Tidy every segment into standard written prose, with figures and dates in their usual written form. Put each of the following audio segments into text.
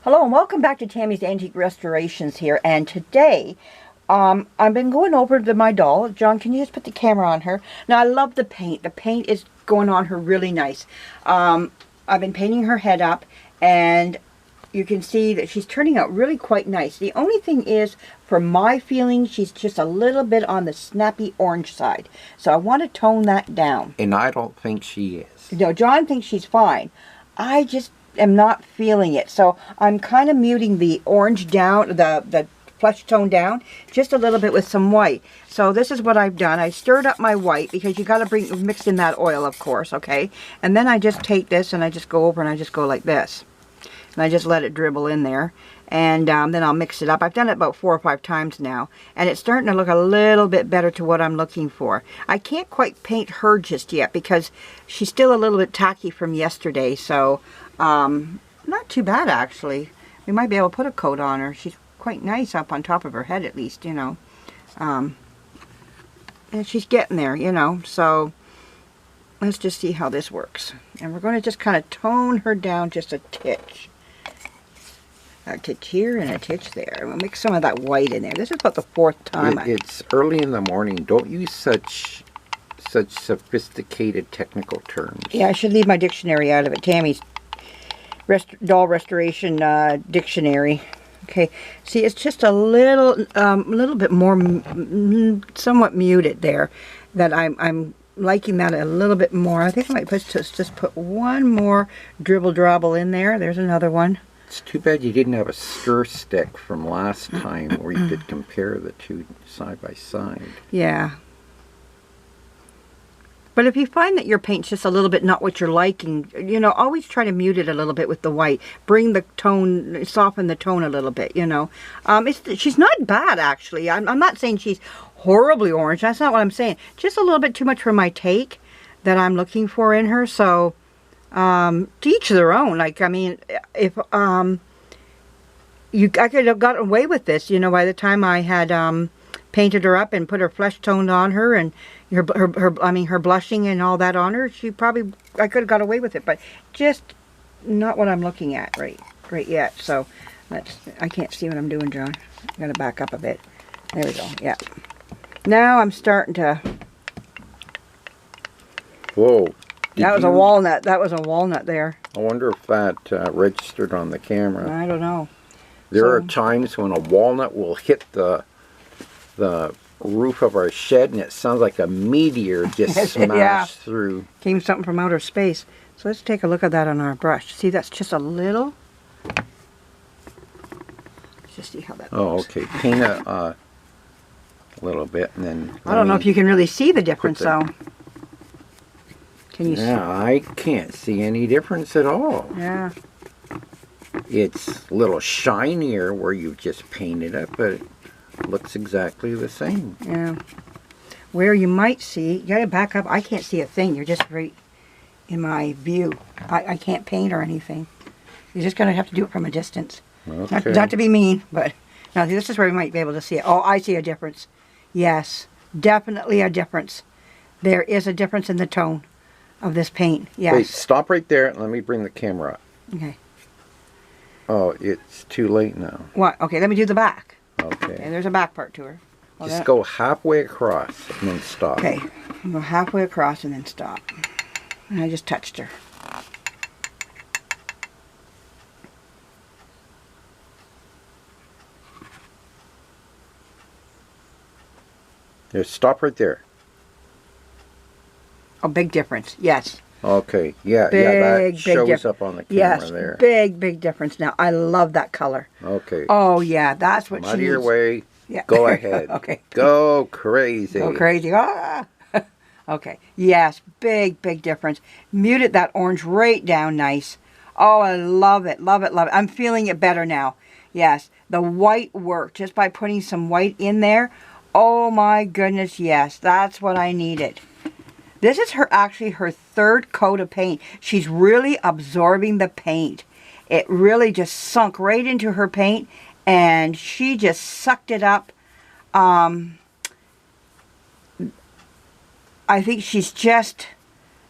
Hello and welcome back to Tammy's Antique Restorations here. And today, I've been going over to my doll. John, can you just put the camera on her? Now, I love the paint. The paint is going on her really nice. I've been painting her head up, and you can see that she's turning out really quite nice. The only thing is, for my feeling, she's just a little bit on the snappy orange side. So I want to tone that down. And I don't think she is. No, John thinks she's fine. I just am not feeling it, so I'm kind of muting the orange down, the flesh tone down just a little bit with some white. So this is what I've done. I stirred up my white because you got to mix in that oil, of course, okay? And then I just take this and I just go over and I just go like this, and I just let it dribble in there, and then I'll mix it up. I've done it about 4 or 5 times now, and it's starting to look a little bit better to what I'm looking for. I can't quite paint her just yet because she's still a little bit tacky from yesterday, so not too bad, actually. We might be able to put a coat on her. She's quite nice up on top of her head, at least, you know. And she's getting there, you know. So let's just see how this works. And we're going to just kind of tone her down just a titch. A titch here and a titch there. We'll mix some of that white in there. This is about the 4th time. It's early in the morning. Don't use such sophisticated technical terms. Yeah, I should leave my dictionary out of it. Tammy's doll restoration dictionary. Okay, see, it's just a little bit more somewhat muted there. That I'm liking that a little bit more. I think I might just put one more dribble drabble in there. There's another one. It's too bad you didn't have a stir stick from last time where you could compare the two side by side. Yeah. But if you find that your paint's just a little bit not what you're liking, you know, always try to mute it a little bit with the white. Bring the tone, soften the tone a little bit, you know. She's not bad, actually. I'm not saying she's horribly orange. That's not what I'm saying. Just a little bit too much for my take that I'm looking for in her. So, to each their own. Like, I mean, if, I could have gotten away with this, you know, by the time I had, painted her up and put her flesh tone on her and her blushing and all that on her, I could have got away with it, but just not what I'm looking at right yet. So I can't see what I'm doing, John. I gotta back up a bit. There we go. Yeah. Now I'm starting to. Whoa. That was a walnut. That was a walnut there. I wonder if that registered on the camera. I don't know. There are times when a walnut will hit the roof of our shed and it sounds like a meteor just smashed through. Came something from outer space. So let's take a look at that on our brush. See, that's just a little. Let's just see how that looks. Okay. Paint a little bit and then. I don't know if you can really see the difference though. Can you see? Yeah, I can't see any difference at all. Yeah. It's a little shinier where you've just painted it, but it looks exactly the same. Yeah. Where you might see, you gotta back up. I can't see a thing. You're just right in my view. I can't paint or anything. You're just gonna have to do it from a distance. Okay. Not to be mean, but now this is where we might be able to see it. Oh, I see a difference. Yes, definitely a difference. There is a difference in the tone of this paint. Yes. Wait, stop right there and let me bring the camera up. Okay. Oh, it's too late now. What? Okay, let me do the back. Okay. Okay, there's a back part to her. Well, just go halfway across and then stop. Okay, I'll go halfway across and then stop. And I just touched her. There, stop right there. Oh, big difference. Yes. Okay, yeah, that shows up on the camera there. Yes, big difference now. I love that color. Okay. Oh, yeah, that's what she needs. Your way. Yeah. Go ahead. Okay. Go crazy. Go crazy. Ah! Okay. Yes, big difference. Muted that orange right down nice. Oh, I love it, love it, love it. I'm feeling it better now. Yes, the white worked just by putting some white in there. Oh, my goodness, yes, that's what I needed. This is actually her 3rd coat of paint. She's really absorbing the paint. It really just sunk right into her paint, and she just sucked it up. I think she's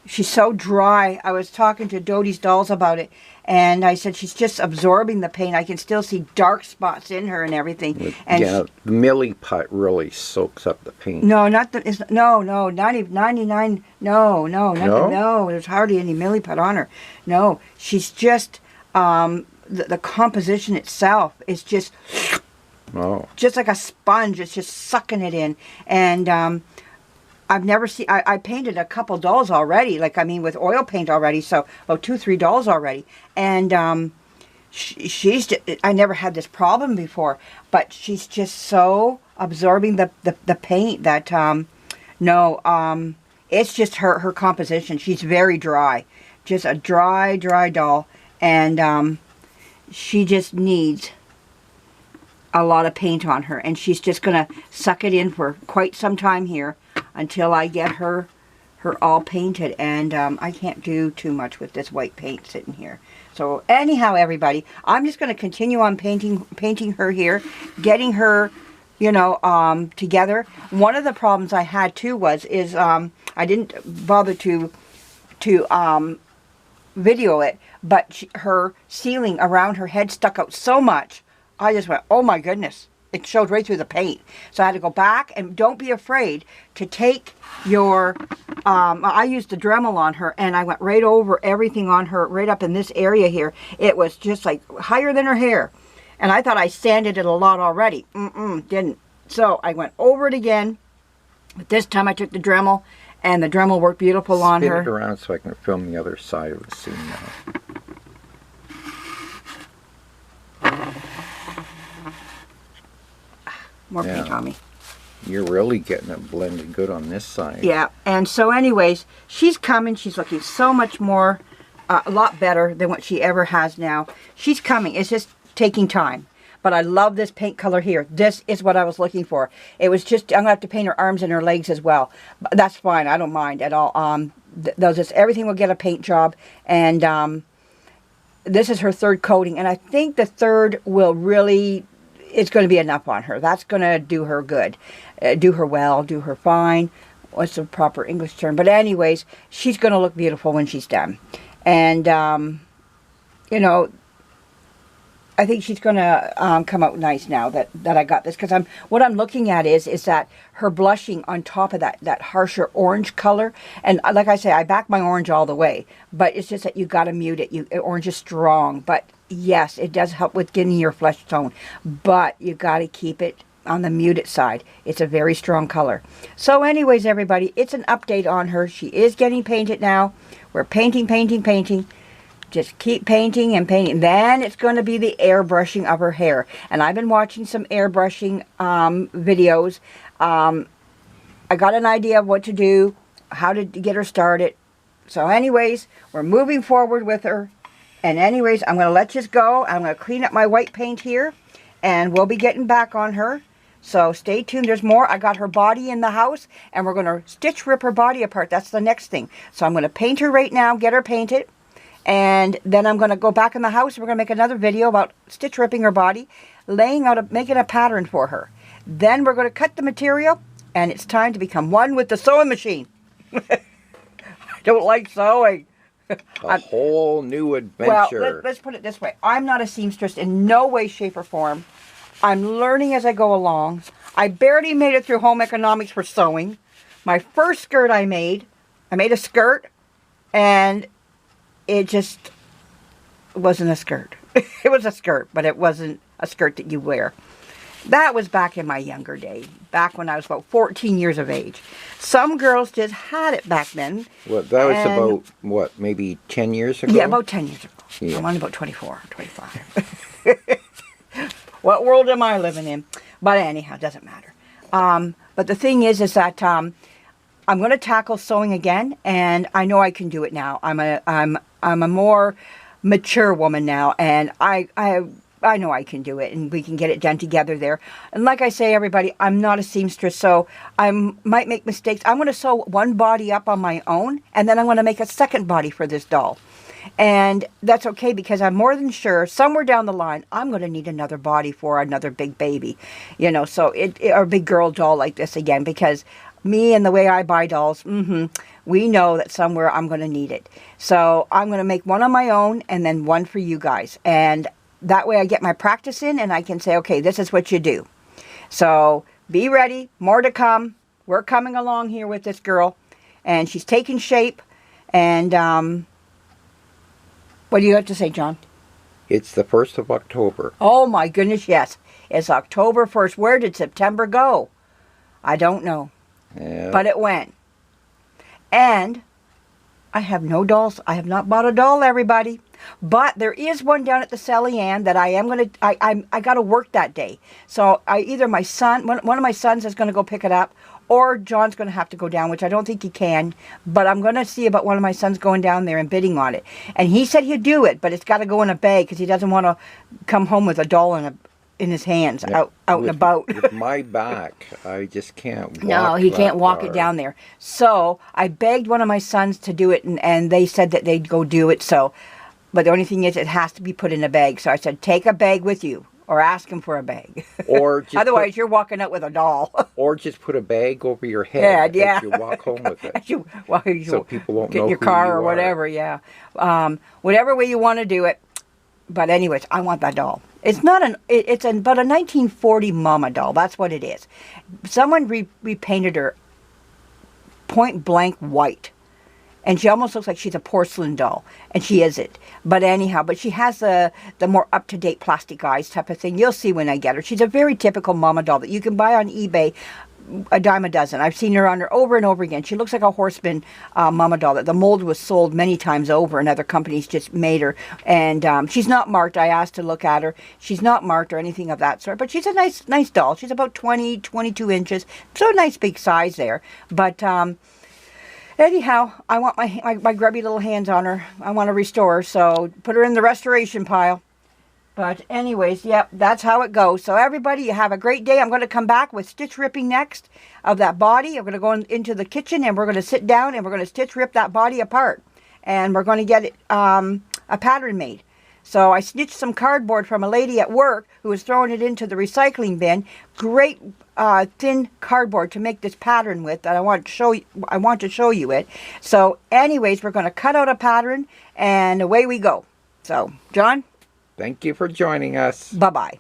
so dry. I was talking to Dodie's Dolls about it, And I said, she's just absorbing the paint. I can still see dark spots in her and everything. And yeah, the milliput really soaks up the paint. no, not the, it's, no, no, 99, no, no, not No? no, there's hardly any milliput on her. No, she's just, the composition itself is just like a sponge. It's just sucking it in. And I've never seen, I painted a couple dolls already, like, I mean, with oil paint already, so about 2-3 dolls already. And she's just, I never had this problem before, but she's just so absorbing the paint that, it's just her composition. She's very dry, just a dry doll. And she just needs a lot of paint on her, and she's just gonna suck it in for quite some time here until I get her all painted. And I can't do too much with this white paint sitting here. So anyhow, everybody, I'm just going to continue on painting her here, getting her, you know, together. One of the problems I had too is I didn't bother to video it, but her ceiling around her head stuck out so much. I just went, oh my goodness. It showed right through the paint. So I had to go back, and don't be afraid to take your, I used the Dremel on her, and I went right over everything on her, right up in this area here. It was just like higher than her hair. And I thought I sanded it a lot already. Didn't. So I went over it again. But this time I took the Dremel, and the Dremel worked beautiful on her. Spin it around so I can film the other side of the scene now. More paint on me. You're really getting it blended good on this side. Yeah, and so anyways, she's coming. She's looking so much more, a lot better than what she ever has now. She's coming. It's just taking time. But I love this paint color here. This is what I was looking for. It was just, I'm going to have to paint her arms and her legs as well. But that's fine. I don't mind at all. Everything will get a paint job. And this is her third coating. And I think the third will really, it's going to be enough on her. That's going to do her good. Do her well, do her fine. What's the proper English term? But anyways, she's going to look beautiful when she's done. And, you know, I think she's going to come out nice now that I got this. Because what I'm looking at is that her blushing on top of that harsher orange color. And like I say, I back my orange all the way. But it's just that you got to mute it. Orange is strong. But yes, it does help with getting your flesh tone. But you got to keep it on the muted side. It's a very strong color. So anyways, everybody, it's an update on her. She is getting painted now. We're painting. Just keep painting and painting. Then it's going to be the airbrushing of her hair. And I've been watching some airbrushing videos. I got an idea of what to do, how to get her started. So anyways, we're moving forward with her. And anyways, I'm going to let this go. I'm going to clean up my white paint here. And we'll be getting back on her. So stay tuned. There's more. I got her body in the house. And we're going to stitch rip her body apart. That's the next thing. So I'm going to paint her right now. Get her painted. And then I'm going to go back in the house. We're going to make another video about stitch ripping her body. Making a pattern for her. Then we're going to cut the material. And it's time to become one with the sewing machine. I don't like sewing. A whole new adventure. Well, let's put it this way. I'm not a seamstress in no way, shape, or form. I'm learning as I go along. I barely made it through home economics for sewing. My first skirt I made a skirt, and it just wasn't a skirt. It was a skirt, but it wasn't a skirt that you wear. That was back in my younger day, back when I was about 14 years of age. Some girls just had it back then. Well, that was about, what, maybe 10 years ago? Yeah, about 10 years ago. Yeah. I'm only about 24 or 25. What world am I living in? But anyhow, it doesn't matter. But the thing is that I'm going to tackle sewing again, and I know I can do it now. I'm a more mature woman now, and I know I can do it, and we can get it done together there. And like I say, everybody, I'm not a seamstress, so I might make mistakes. I'm going to sew one body up on my own, and then I'm going to make a second body for this doll. And that's okay, because I'm more than sure somewhere down the line I'm going to need another body for another big baby, you know, so or a big girl doll like this again, because me and the way I buy dolls, we know that somewhere I'm going to need it. So I'm going to make one on my own and then one for you guys. And that way I get my practice in and I can say, okay, this is what you do. So be ready. More to come. We're coming along here with this girl. And she's taking shape. And what do you have to say, John? It's the 1st of October. Oh my goodness, yes. It's October 1st. Where did September go? I don't know. Yeah. But it went. And I have no dolls. I have not bought a doll, everybody. But there is one down at the Sally Ann that I am going to, I got to work that day. So either my son, one of my sons is going to go pick it up, or John's going to have to go down, which I don't think he can. But I'm going to see about one of my sons going down there and bidding on it. And he said he'd do it, but it's got to go in a bag because he doesn't want to come home with a doll in his hands, out and about. With my back, I just can't walk. No, he can't walk it down there. So I begged one of my sons to do it, and they said that they'd go do it. So, but the only thing is, it has to be put in a bag. So I said, take a bag with you, or ask him for a bag. Or just otherwise, you're walking out with a doll. Or just put a bag over your head yeah. as you walk home with it. So people won't get know in your who car you or whatever. are. Yeah, whatever way you want to do it. But anyways, I want that doll. It's not it's about a 1940 mama doll. That's what it is. Someone repainted her point blank white. And she almost looks like she's a porcelain doll. And she isn't. But anyhow, but she has the more up-to-date plastic eyes type of thing. You'll see when I get her. She's a very typical mama doll that you can buy on eBay a dime a dozen. I've seen her on her over and over again. She looks like a horseman mama doll. That the mold was sold many times over and other companies just made her. And she's not marked. I asked to look at her. She's not marked or anything of that sort. But she's a nice doll. She's about 22 inches. So a nice big size there. But anyhow, I want my grubby little hands on her. I want to restore her. So put her in the restoration pile. But anyways, yep, that's how it goes. So everybody, you have a great day. I'm going to come back with stitch ripping next of that body. I'm going to go into the kitchen and we're going to sit down and we're going to stitch rip that body apart. And we're going to get it, a pattern made. So I stitched some cardboard from a lady at work who was throwing it into the recycling bin. Great thin cardboard to make this pattern with that I want to show you it. So anyways, we're going to cut out a pattern and away we go. So, John? Thank you for joining us. Bye-bye.